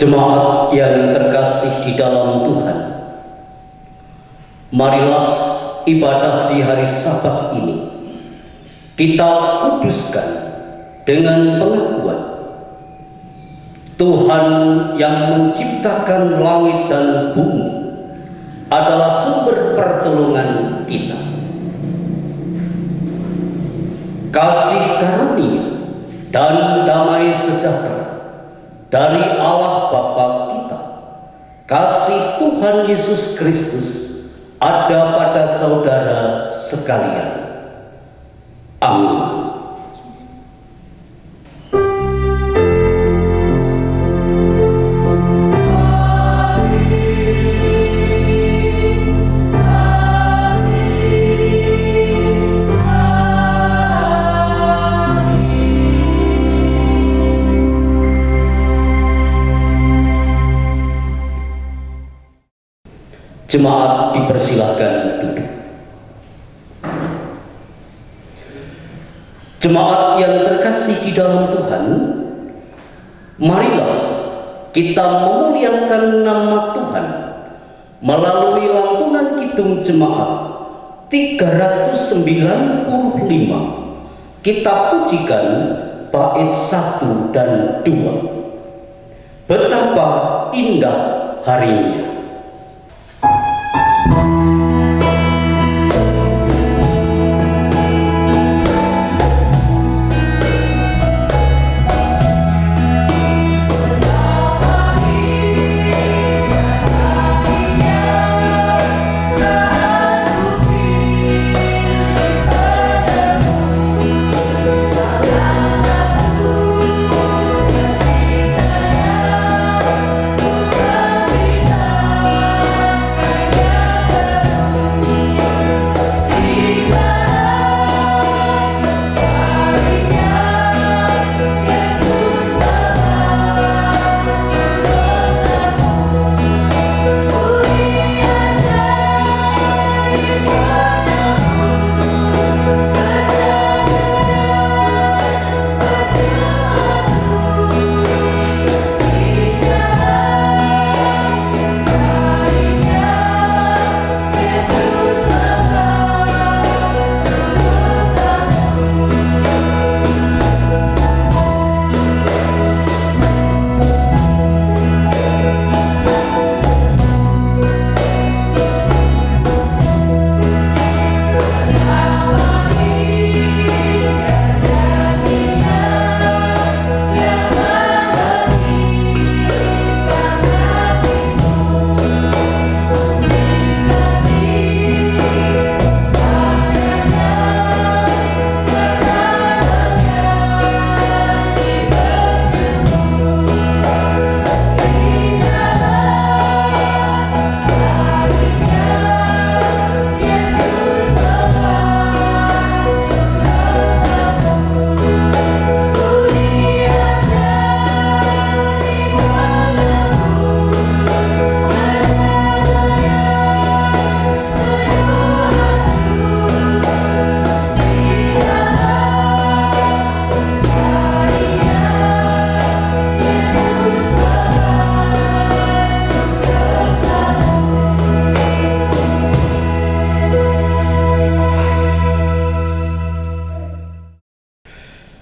Jemaat yang terkasih di dalam Tuhan, marilah ibadah di hari Sabat ini kita kuduskan dengan pengakuan Tuhan yang menciptakan langit dan bumi adalah sumber pertolongan kita. Kasih karunia dan damai sejahtera dari Allah Bapa kita, kasih Tuhan Yesus Kristus ada pada saudara sekalian. Amin. Jemaat dipersilahkan duduk. Jemaat yang terkasih di dalam Tuhan, marilah kita memuliakan nama Tuhan melalui lantunan kidung jemaat 395. Kita pujikan bait 1 dan 2. Betapa indah harinya.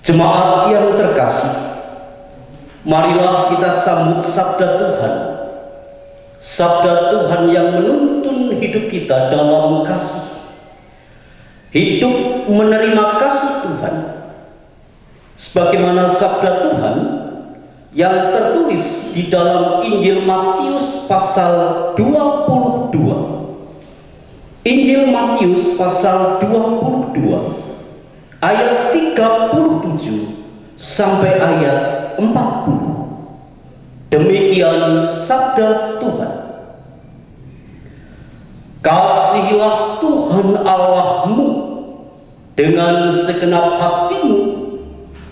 Jemaat yang terkasih, marilah kita sambut sabda Tuhan. Sabda Tuhan yang menuntun hidup kita dalam kasih. Hidup menerima kasih Tuhan. Sebagaimana sabda Tuhan yang tertulis di dalam Injil Matius pasal 22. Injil Matius pasal 22. Ayat 37 sampai ayat 40. Demikian sabda Tuhan. Kasihilah Tuhan Allahmu dengan segenap hatimu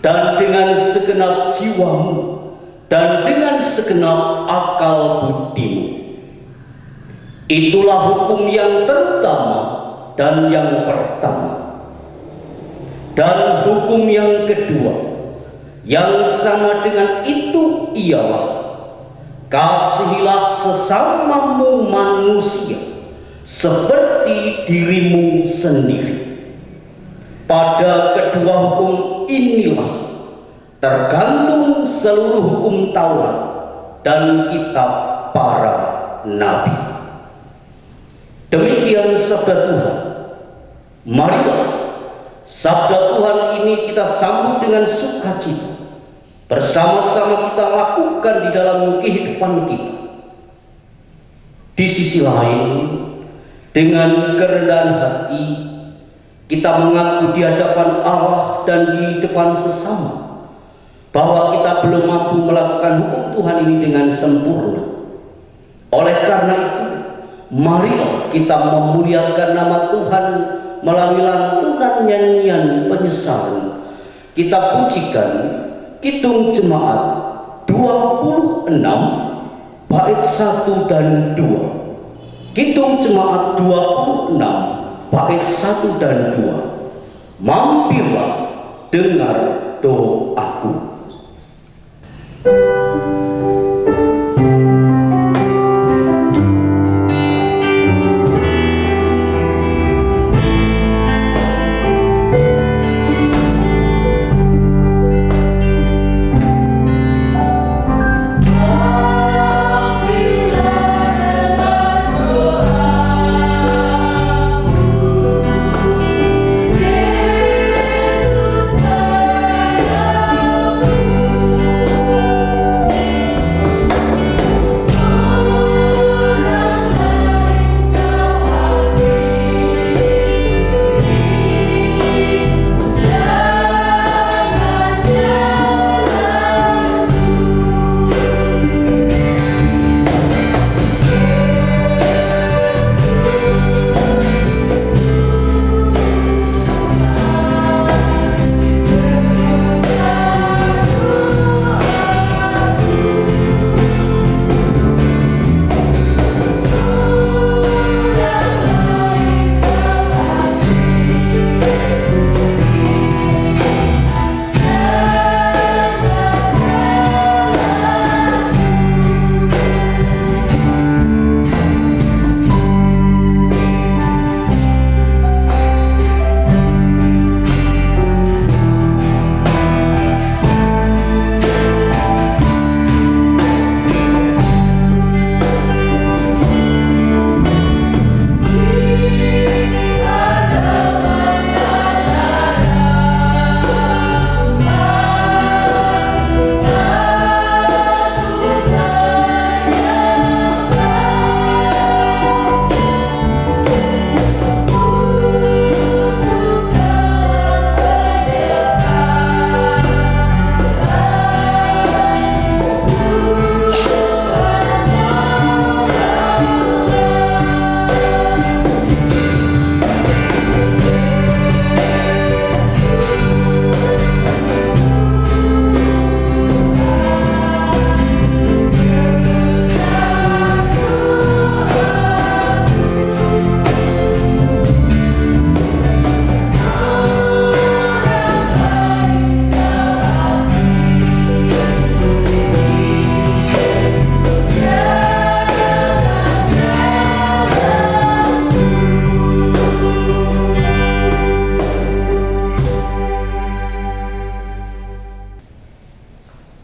dan dengan segenap jiwamu dan dengan segenap akal budimu. Itulah hukum yang terutama dan yang pertama. Dan hukum yang kedua yang sama dengan itu ialah kasihilah sesamamu manusia seperti dirimu sendiri. Pada kedua hukum inilah tergantung seluruh hukum Taurat dan kitab para nabi. Demikian sabda Tuhan. Marilah sabda Tuhan ini kita sambut dengan sukacita, bersama-sama kita lakukan di dalam kehidupan kita. Di sisi lain, dengan kerendahan hati, kita mengaku di hadapan Allah dan di depan sesama bahwa kita belum mampu melakukan hukum Tuhan ini dengan sempurna. Oleh karena itu, marilah kita memuliakan nama Tuhan melalui lantunan nyanyian penyesalan. Kita pujikan Kidung Jemaat 26 bait 1 dan 2. Kidung Jemaat 26 bait 1 dan 2. Mampirlah dengar doaku.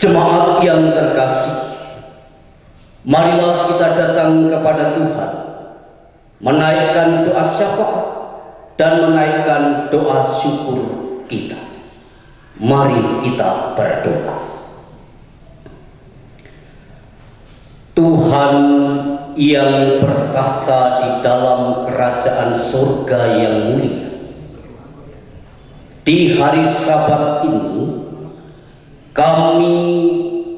Jemaat yang terkasih, marilah kita datang kepada Tuhan, menaikkan doa syafaat dan menaikkan doa syukur kita. Mari kita berdoa. Tuhan yang bertahta di dalam kerajaan surga yang mulia, di hari Sabat ini kami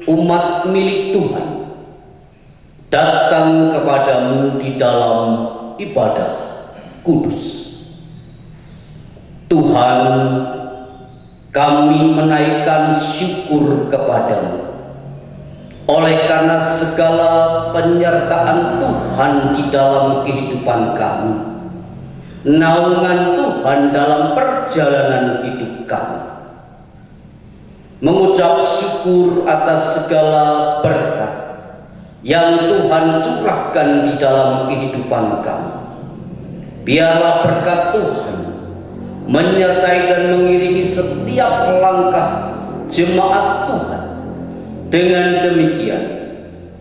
umat milik Tuhan datang kepadamu di dalam ibadah kudus. Tuhan, kami menaikkan syukur kepadamu oleh karena segala penyertaan Tuhan di dalam kehidupan kami, naungan Tuhan dalam perjalanan hidup kami. Mengucap syukur atas segala berkat yang Tuhan curahkan di dalam kehidupan kami. Biarlah berkat Tuhan menyertai dan mengiringi setiap langkah jemaat Tuhan. Dengan demikian,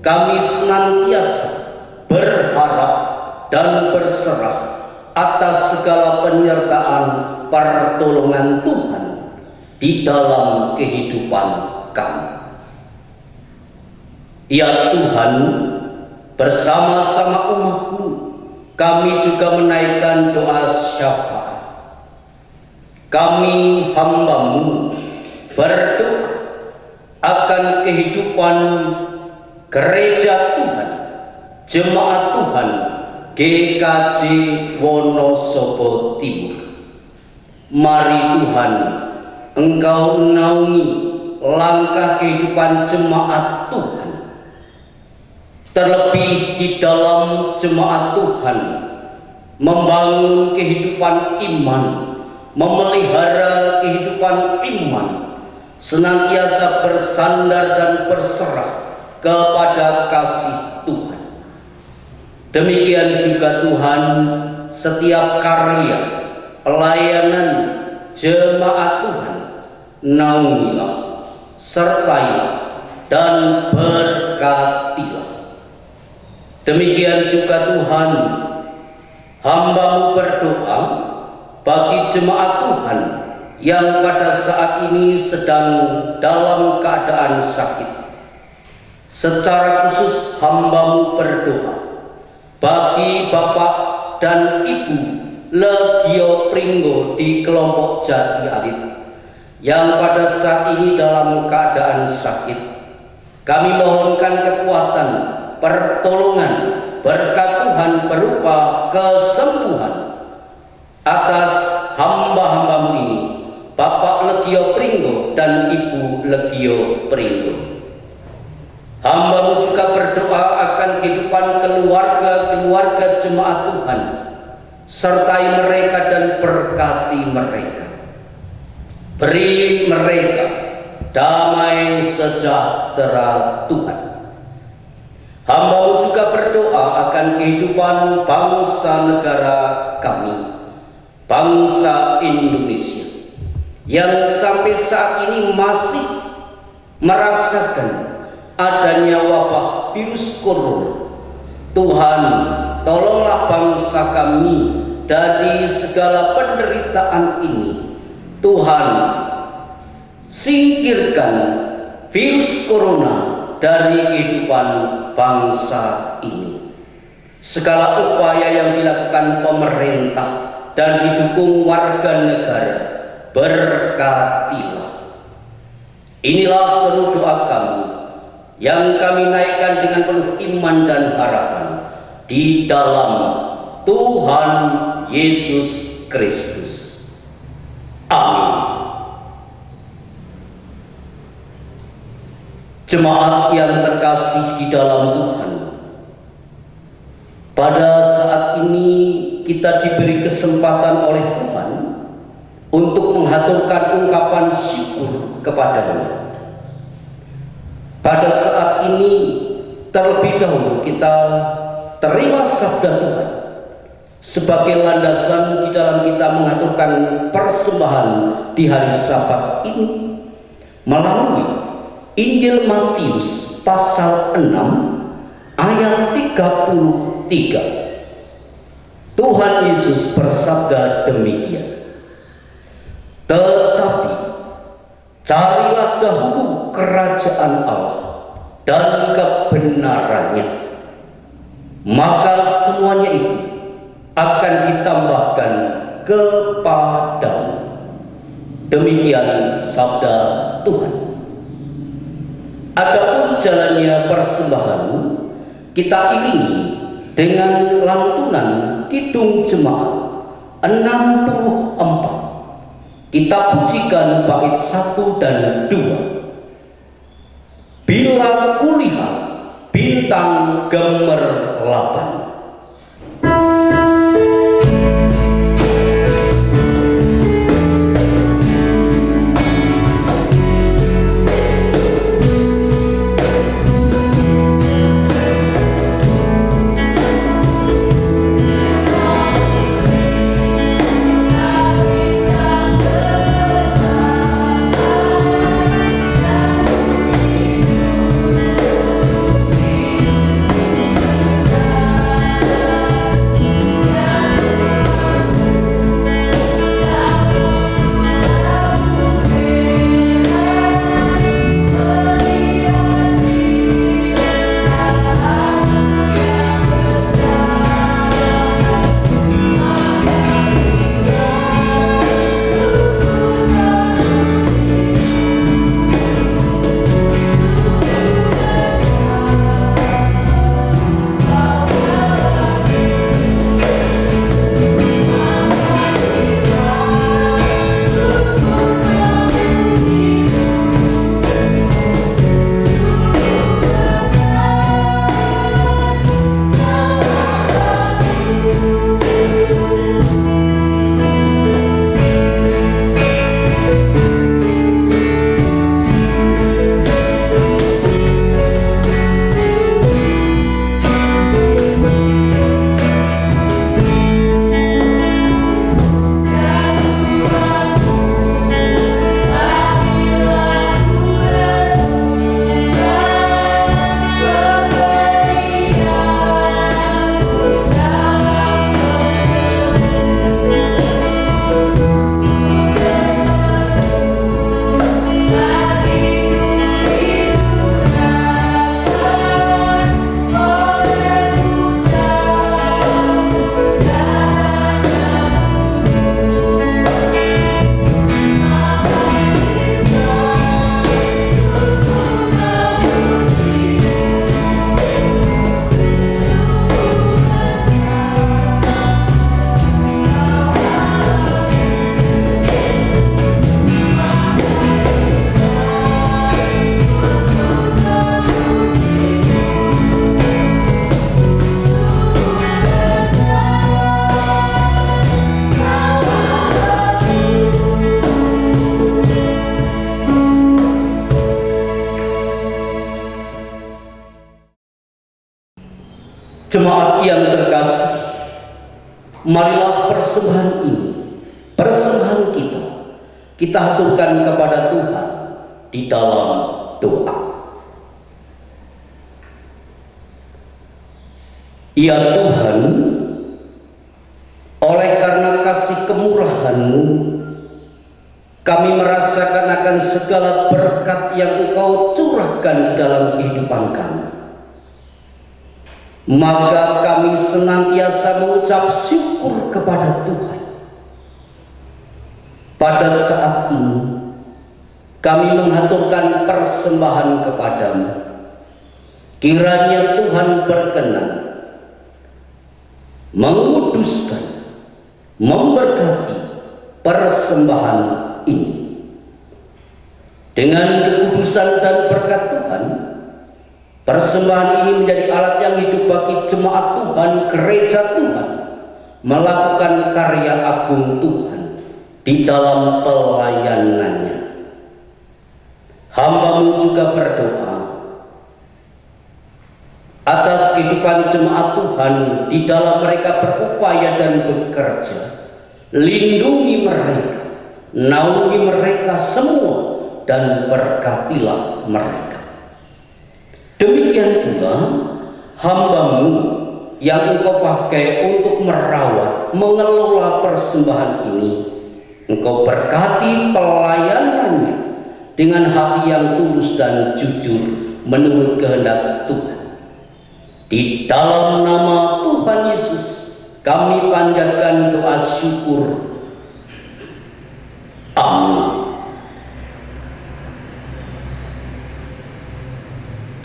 kami senantiasa berharap dan berserah atas segala penyertaan pertolongan Tuhan di dalam kehidupan kami. Ya Tuhan, bersama-sama umat-Mu, kami juga menaikkan doa syafaat. Kami hamba-Mu berdoa akan kehidupan gereja Tuhan, jemaat Tuhan GKJ Wonosobo Timur. Mari Tuhan, Engkau naungi langkah kehidupan jemaat Tuhan. Terlebih di dalam jemaat Tuhan, membangun kehidupan iman, memelihara kehidupan iman, senantiasa bersandar dan berserah kepada kasih Tuhan. Demikian juga Tuhan, setiap karya pelayanan jemaat Tuhan, naungilah, sertailah, dan berkatilah. Demikian juga Tuhan, hamba-Mu berdoa bagi jemaat Tuhan yang pada saat ini sedang dalam keadaan sakit. Secara khusus hamba-Mu berdoa bagi Bapak dan Ibu Legio Pringgo di kelompok Jati Alit yang pada saat ini dalam keadaan sakit. Kami mohonkan kekuatan, pertolongan, berkat Tuhan berupa kesembuhan atas hamba-hamba-Mu ini, Bapak Legio Pringgo dan Ibu Legio Pringgo. Hamba-Mu juga berdoa akan kehidupan keluarga-keluarga jemaat Tuhan, sertai mereka dan berkati mereka. Beri mereka damai sejahtera Tuhan. Hamba-Mu juga berdoa akan kehidupan bangsa negara kami, bangsa Indonesia, yang sampai saat ini masih merasakan adanya wabah virus corona. Tuhan, tolonglah bangsa kami dari segala penderitaan ini. Tuhan, singkirkan virus corona dari kehidupan bangsa ini. Segala upaya yang dilakukan pemerintah dan didukung warga negara, berkatilah. Inilah seru doa kami yang kami naikkan dengan penuh iman dan harapan di dalam Tuhan Yesus Kristus. Amin. Jemaat yang terkasih di dalam Tuhan, pada saat ini kita diberi kesempatan oleh Tuhan untuk menghaturkan ungkapan syukur kepada-Nya. Pada saat ini terlebih dahulu kita terima sabda Tuhan sebagai landasan di dalam kita mengaturkan persembahan di hari Sabat ini melalui Injil Matius pasal 6 ayat 33. Tuhan Yesus bersabda demikian, "Tetapi carilah dahulu kerajaan Allah dan kebenarannya, maka semuanya itu akan ditambahkan kepadamu." Demikian sabda Tuhan. Adapun jalannya persembahan kita iringi dengan lantunan Kidung Jemaat 64. Kita pujikan bait 1 dan 2. Bila kulihat bintang gemerlapan. Jemaat yang terkasih, marilah persembahan ini, persembahan kita haturkan kepada Tuhan di dalam doa. Ya Tuhan, oleh karena kasih kemurahan-Mu, kami merasakan akan segala berkat yang Engkau curahkan di dalam kehidupan kami. Maka kami senantiasa mengucap syukur kepada Tuhan. Pada saat ini, kami menghaturkan persembahan kepada-Mu. Kiranya Tuhan berkenan menguduskan, memberkati persembahan ini. Dengan kekudusan dan berkat Tuhan, persembahan ini menjadi alat yang hidup bagi jemaat Tuhan, gereja Tuhan, melakukan karya agung Tuhan di dalam pelayanannya. Hamba-Mu juga berdoa atas kehidupan jemaat Tuhan di dalam mereka berupaya dan bekerja. Lindungi mereka, naungi mereka semua, dan berkatilah mereka. Demikian pula hamba-Mu yang Engkau pakai untuk merawat, mengelola persembahan ini, Engkau berkati pelayanannya dengan hati yang tulus dan jujur menurut kehendak Tuhan. Di dalam nama Tuhan Yesus kami panjatkan doa syukur. Amin.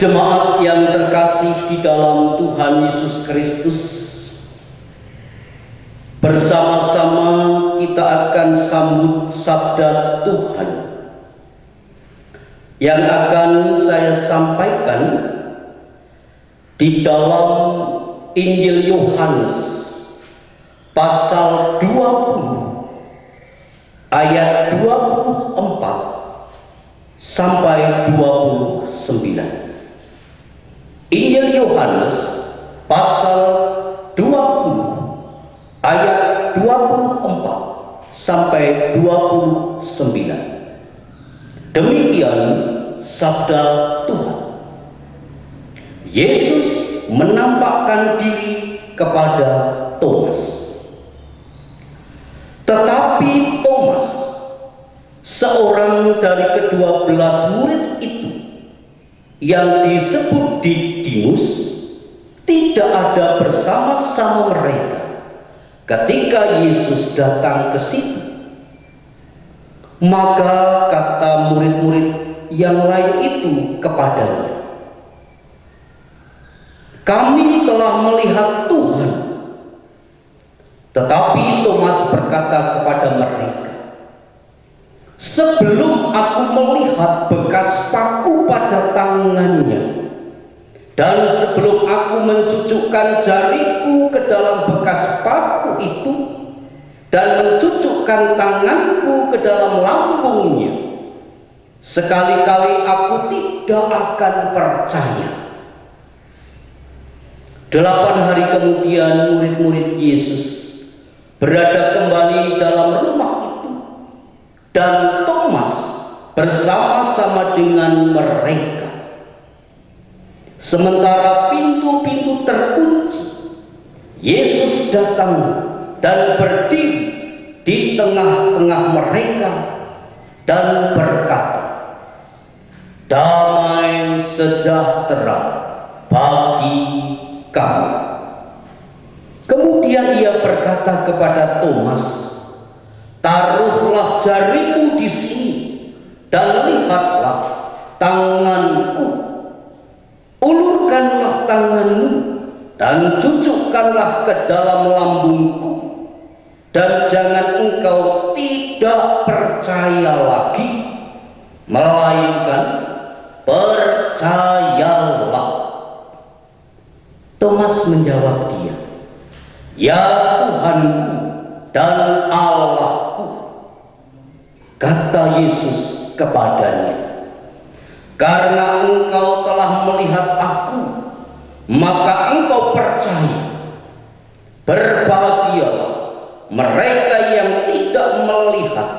Jemaat yang terkasih di dalam Tuhan Yesus Kristus, bersama-sama kita akan sambut sabda Tuhan yang akan saya sampaikan di dalam Injil Yohanes pasal 20 ayat 24 sampai 29. Injil Yohanes pasal 20 ayat 24 sampai 29. Demikian sabda Tuhan. Yesus menampakkan diri kepada Thomas. Tetapi Thomas, seorang dari ke-12 murid itu, yang disebut Didimus, tidak ada bersama-sama mereka ketika Yesus datang ke situ. Maka kata murid-murid yang lain itu kepadanya, "Kami telah melihat Tuhan." Tetapi Thomas berkata kepada mereka, "Sebelum aku melihat bekas paku pada tangannya, dan sebelum aku mencucukkan jariku ke dalam bekas paku itu, dan mencucukkan tanganku ke dalam lambungnya, sekali-kali aku tidak akan percaya." 8 hari kemudian murid-murid Yesus berada kembali dalam rumah itu, dan Thomas bersama-sama dengan mereka. Sementara pintu-pintu terkunci, Yesus datang dan berdiri di tengah-tengah mereka dan berkata, "Damai sejahtera bagi kamu." Kemudian ia berkata kepada Thomas, "Taruhlah jarimu di sini dan lihatlah tanganku. Ulurkanlah tanganmu dan cucukkanlah ke dalam lambungku, dan jangan engkau tidak percaya lagi, melainkan percayalah." Thomas menjawab dia, "Ya Tuhanku dan Allahku." Kata Yesus kepadanya, "Karena engkau telah melihat aku, maka engkau percaya. Berbahagialah mereka yang tidak melihat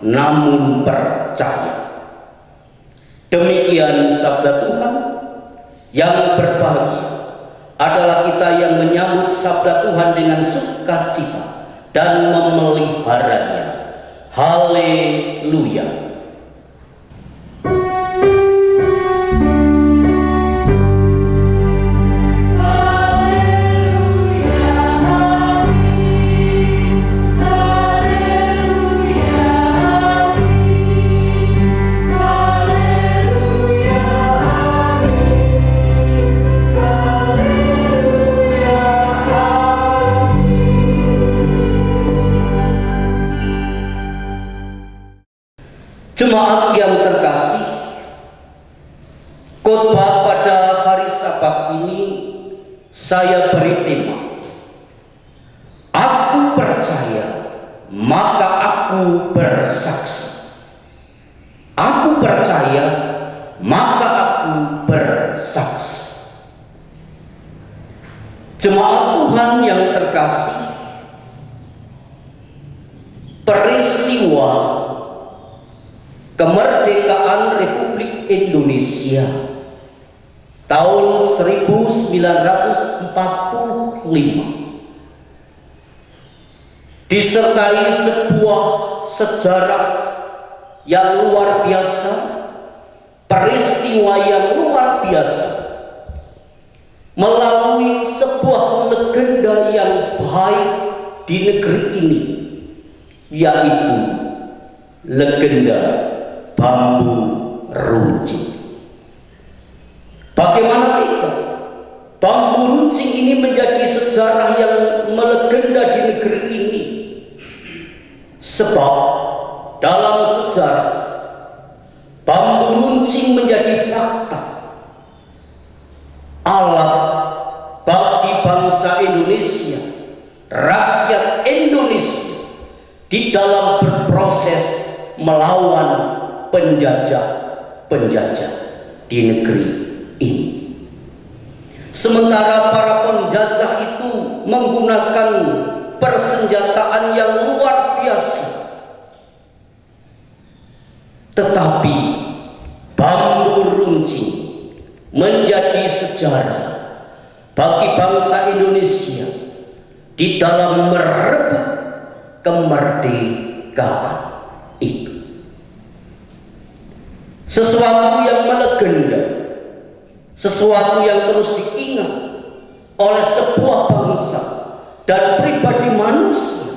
namun percaya. Demikian sabda Tuhan. Yang berbahagia adalah kita yang menyambut sabda Tuhan dengan sukacita dan memeliharanya. Haleluya. Jemaat yang terkasih, khotbah pada hari Sabat ini saya beri tema, aku percaya maka aku bersaksi. Aku percaya maka aku bersaksi. Jemaat Tuhan yang terkasih, peristiwa kemerdekaan Republik Indonesia tahun 1945 disertai sebuah sejarah yang luar biasa, peristiwa yang luar biasa, melalui sebuah legenda yang baik di negeri ini, yaitu legenda bambu runcing. Bagaimana tidak? Bambu runcing ini menjadi sejarah yang melegenda di negeri ini. Sebab dalam sejarah bambu runcing menjadi fakta, alat bagi bangsa Indonesia, rakyat Indonesia di dalam berproses melawan penjajah di negeri ini. Sementara para penjajah itu menggunakan persenjataan yang luar biasa, tetapi bambu runcing menjadi sejarah bagi bangsa Indonesia di dalam merebut kemerdekaan itu. Sesuatu yang melegenda, sesuatu yang terus diingat oleh sebuah bangsa dan pribadi manusia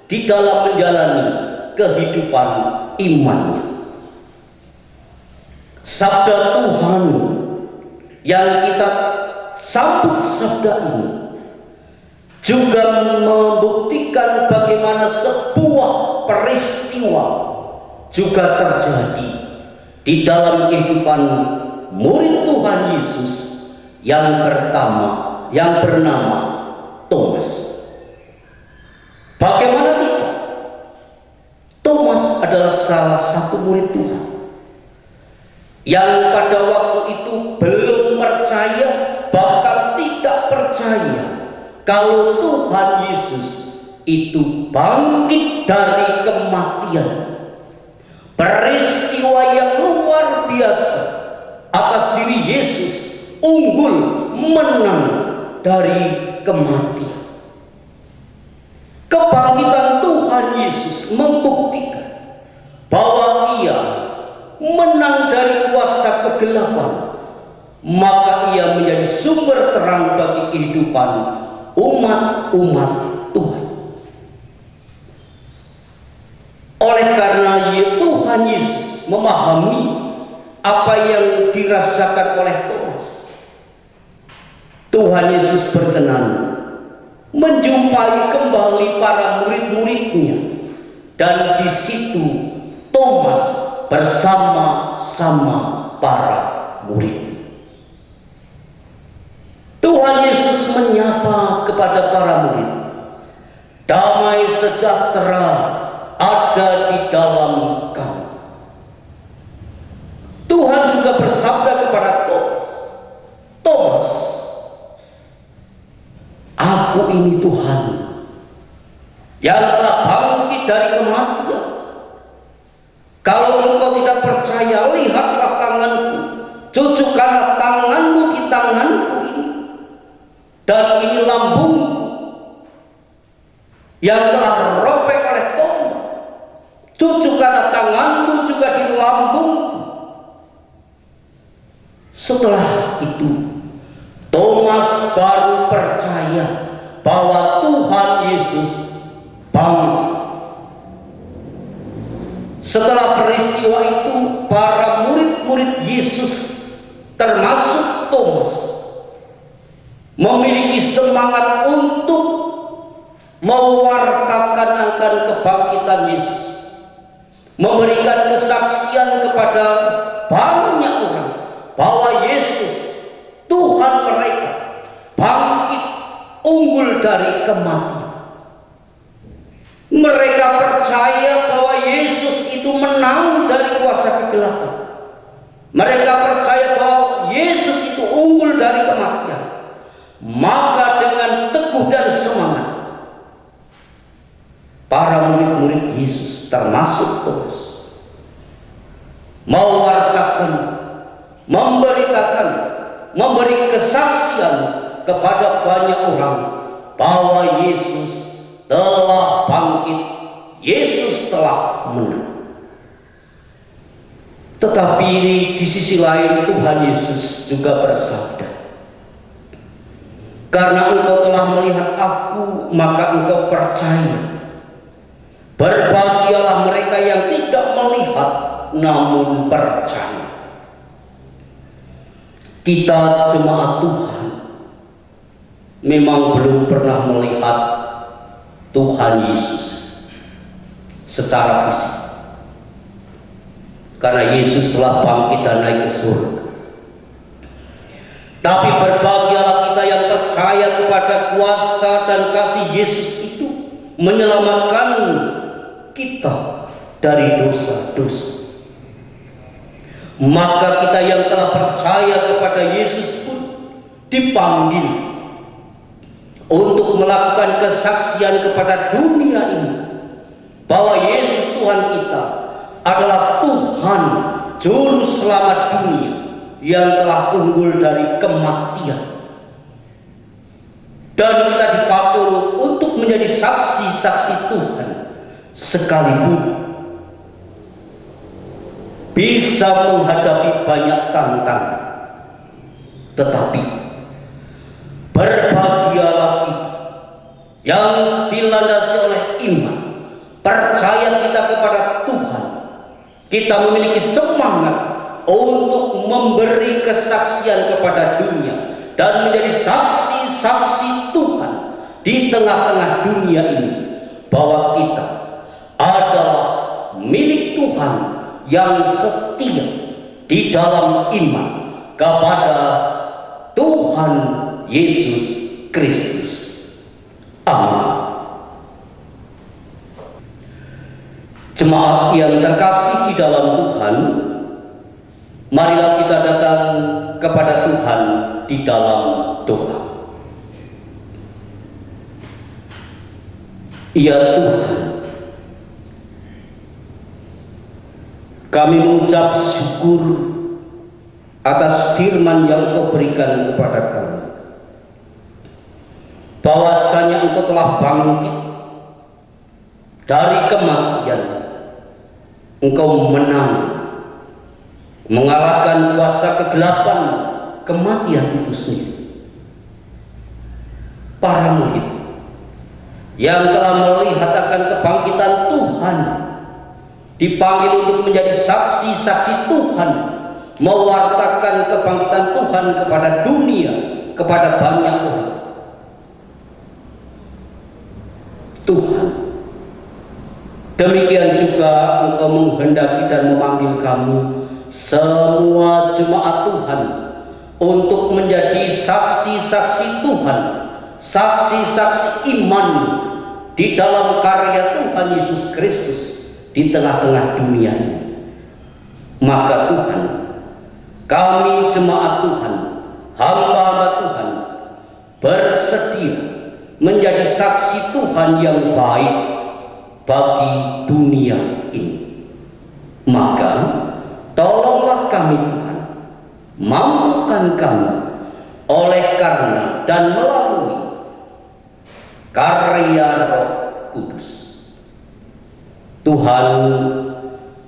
di dalam menjalani kehidupan imannya. Sabda Tuhan yang kita sambut sabda ini juga membuktikan bagaimana sebuah peristiwa juga terjadi di dalam kehidupan murid Tuhan Yesus yang pertama, yang bernama Thomas. Bagaimana tidak? Thomas adalah salah satu murid Tuhan yang pada waktu itu belum percaya, bahkan tidak percaya kalau Tuhan Yesus itu bangkit dari kematian. Peristiwa yang luar biasa atas diri Yesus, unggul, menang dari kematian. Kebangkitan Tuhan Yesus membuktikan bahwa ia menang dari kuasa kegelapan, maka ia menjadi sumber terang bagi kehidupan umat-umat Tuhan. Oleh karena Tuhan Yesus memahami apa yang dirasakan oleh Thomas, Tuhan Yesus berkenan menjumpai kembali para murid-muridnya, dan di situ Thomas bersama-sama para murid. Tuhan Yesus menyapa kepada para murid, damai sejahtera ada di dalam kamu. Tuhan juga bersabda kepada Thomas, Thomas, yang telah bangkit dari kematian. Kalau engkau tidak percaya, lihatlah tanganku, cucukkanlah tanganmu di tanganku ini, dan ini lambungku yang telah robek oleh tombak. Cucukkanlah tanganmu juga di lambungku. Setelah itu Thomas baru percaya bahwa Tuhan Yesus bangkit. Setelah peristiwa itu, para murid-murid Yesus termasuk Thomas memiliki semangat untuk mewartakan akan kebangkitan Yesus, memberikan kesaksian kepada banyak orang bahwa Yesus Tuhan mereka bangkit unggul dari kematian. Mereka percaya bahwa Yesus itu menang dari kuasa kegelapan. Mereka percaya bahwa Yesus itu unggul dari kematian. Maka dengan teguh dan semangat, para murid-murid Yesus termasuk Thomas mewartakan, memberitakan, memberi kesaksian kepada banyak orang bahwa Yesus telah bangkit, Yesus telah menang. Tetapi di sisi lain Tuhan Yesus juga bersabda, karena engkau telah melihat aku, maka engkau percaya. Berbahagialah mereka yang tidak melihat namun percaya. Kita jemaat Tuhan memang belum pernah melihat Tuhan Yesus secara fisik, karena Yesus telah bangkit dan naik ke surga. Tapi berbahagialah kita yang percaya kepada kuasa dan kasih Yesus itu menyelamatkan kita dari dosa-dosa. Maka kita yang telah percaya kepada Yesus pun dipanggil untuk melakukan kesaksian kepada dunia ini bahwa Yesus Tuhan kita adalah Tuhan Juru Selamat dunia yang telah unggul dari kematian. Dan kita dipakai untuk menjadi saksi-saksi Tuhan, sekalipun bisa menghadapi banyak tantangan. Tetapi berbahagialah kita yang dilandasi oleh iman, percaya kita kepada Tuhan. Kita memiliki semangat untuk memberi kesaksian kepada dunia dan menjadi saksi-saksi Tuhan di tengah-tengah dunia ini bahwa kita adalah milik Tuhan yang setia di dalam iman kepada Tuhan Yesus Kristus. Amin. Jemaat yang terkasih di dalam Tuhan, marilah kita datang kepada Tuhan di dalam doa. Ya Tuhan, kami mengucap syukur atas firman yang Engkau berikan kepada kami, bahwasanya Engkau telah bangkit dari kematian. Engkau menang, mengalahkan kuasa kegelapan kematian itu sendiri. Para murid yang telah melihat akan kebangkitan Tuhan dipanggil untuk menjadi saksi-saksi Tuhan, mewartakan kebangkitan Tuhan kepada dunia, kepada banyak orang. Tuhan, demikian juga Engkau menghendaki dan memanggil kami semua jemaat Tuhan untuk menjadi saksi-saksi Tuhan, saksi-saksi iman di dalam karya Tuhan Yesus Kristus di tengah-tengah dunia ini. Maka Tuhan, kami jemaat Tuhan, hamba-hamba Tuhan, bersedia menjadi saksi Tuhan yang baik bagi dunia ini. Maka tolonglah kami Tuhan, mampukan kami oleh karena dan melalui karya Roh Kudus. Tuhan,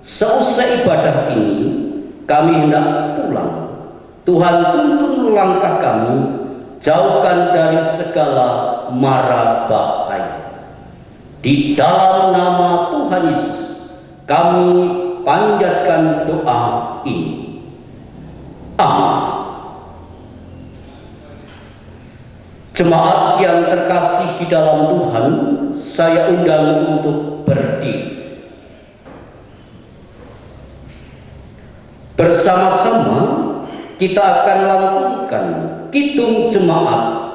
seusai ibadah ini kami hendak pulang. Tuhan, tuntun langkah kami, jauhkan dari segala mara bahaya. Di dalam nama Tuhan Yesus kami panjatkan doa ini. Amin. Jemaat yang terkasih di dalam Tuhan, saya undang untuk berdiri. Bersama-sama kita akan lantunkan Kidung Jemaat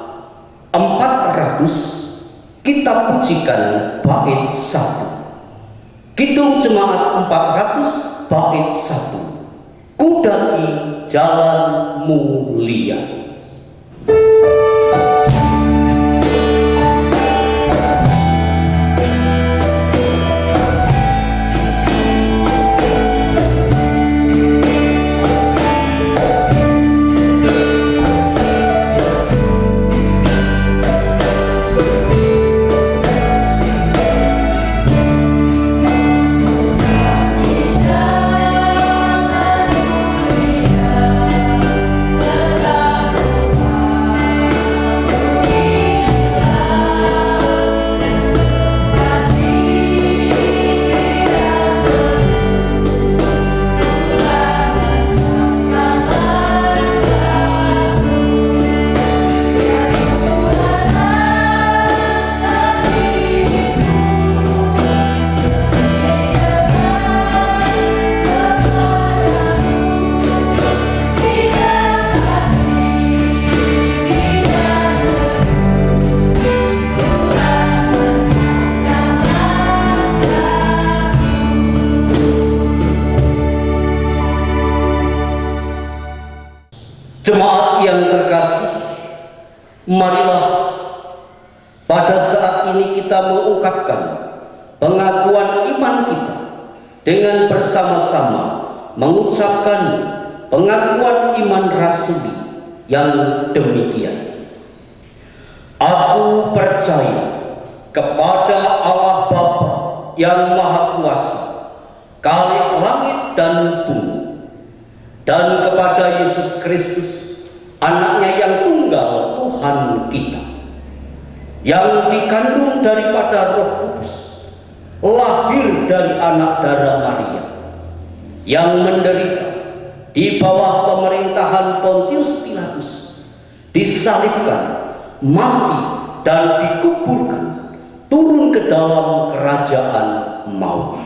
400, kita pujikan bait 1. Kidung Jemaat 400 bait 1. Ku daki jalan mulia. Jemaat yang terkasih, marilah pada saat ini kita mengungkapkan pengakuan iman kita dengan bersama-sama mengucapkan pengakuan iman rasuli yang demikian. Aku percaya kepada Allah Bapa yang Maha Kuasa, Khalik langit dan bumi, dan kepada Yesus Kristus, anaknya yang tunggal, Tuhan kita, yang dikandung daripada Roh Kudus, lahir dari anak darah Maria, yang menderita di bawah pemerintahan Pontius Pilatus, disalibkan, mati, dan dikuburkan, turun ke dalam kerajaan maut.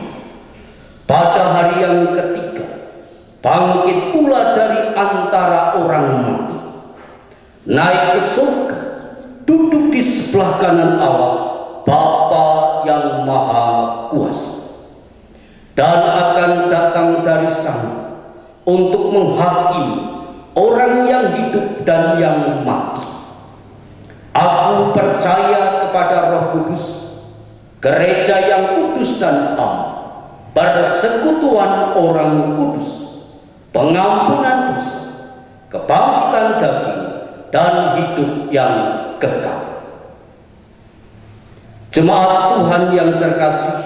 Pada hari yang ketiga, bangkit pula dari antara orang mati, naik ke surga, duduk di sebelah kanan Allah Bapa yang Maha Kuasa, dan akan datang dari sana untuk menghakimi orang yang hidup dan yang mati. Aku percaya kepada Roh Kudus, gereja yang kudus dan am, persekutuan orang kudus, pengampunan dosa, kebangkitan daging, dan hidup yang kekal. Jemaat Tuhan yang terkasih,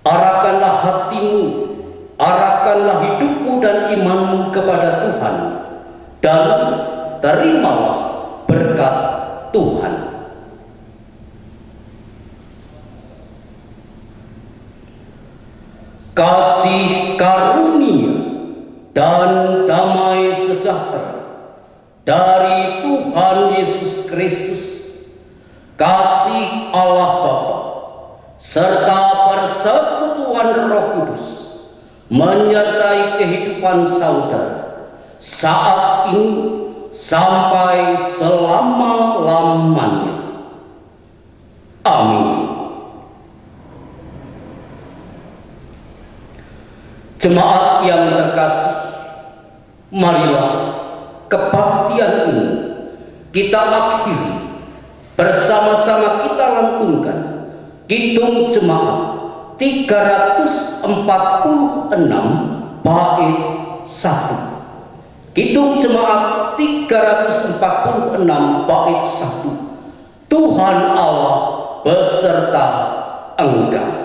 arahkanlah hatimu, arahkanlah hidupmu dan imanmu kepada Tuhan, dan terimalah berkat Tuhan. Kasih karunia dan damai sejahtera dari Tuhan Yesus Kristus, kasih Allah Bapa, serta persekutuan Roh Kudus menyertai kehidupan saudara saat ini sampai selama-lamanya. Amin. Jemaat yang terkasih, marilah kebaktian ini kita akhiri, bersama-sama kita lantunkan Kidung Jemaat 346 bait 1. Kidung Jemaat 346 bait 1. Tuhan Allah beserta engkau.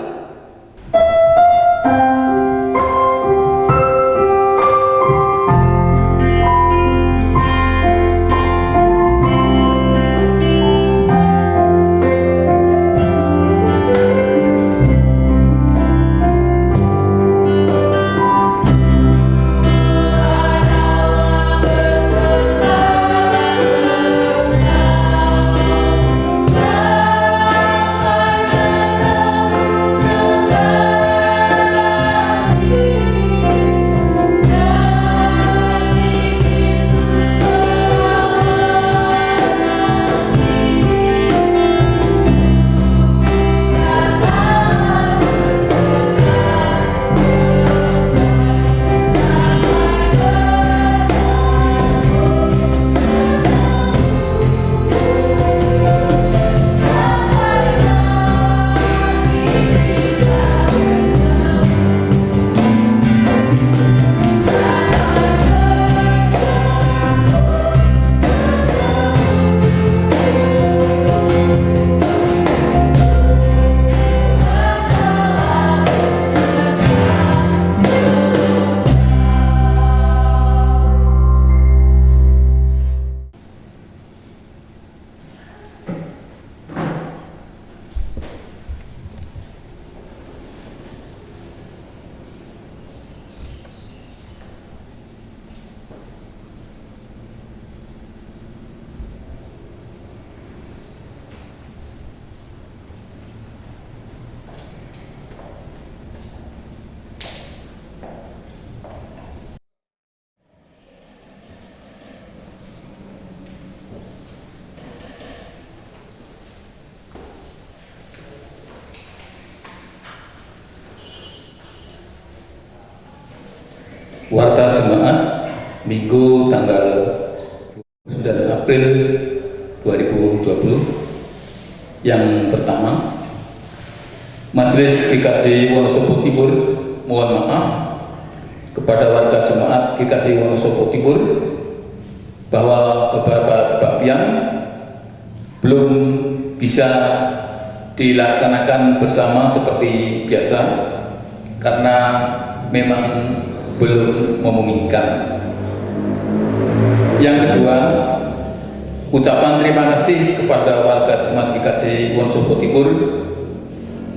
Warta Jemaat Minggu tanggal 9 April 2020. Yang pertama, Majelis GKJ Wonosobo Timur mohon maaf kepada warga jemaat GKJ Wonosobo Timur bahwa beberapa kebaktian belum bisa dilaksanakan bersama seperti biasa karena memang belum memungkinkan. Yang kedua, ucapan terima kasih kepada warga jemaat GKJ Wonosobo Timur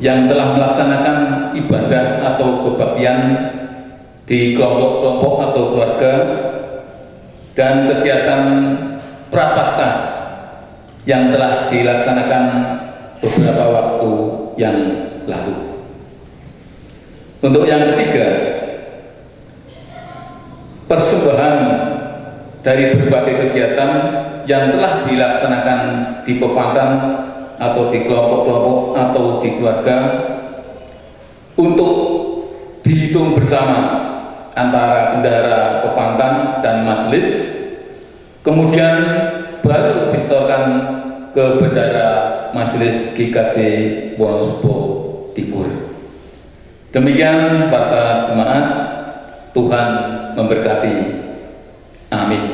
yang telah melaksanakan ibadah atau kebaktian di kelompok-kelompok atau keluarga dan kegiatan prapaskah yang telah dilaksanakan beberapa waktu yang lalu. Untuk yang ketiga, persembahan dari berbagai kegiatan yang telah dilaksanakan di Pepantang atau di kelompok-kelompok atau di keluarga untuk dihitung bersama antara bendahara Pepantang dan majelis, kemudian baru disetorkan ke bendahara majelis GKJ Wonosobo Timur. Demikian warta jemaat, Tuhan memberkati. Amin.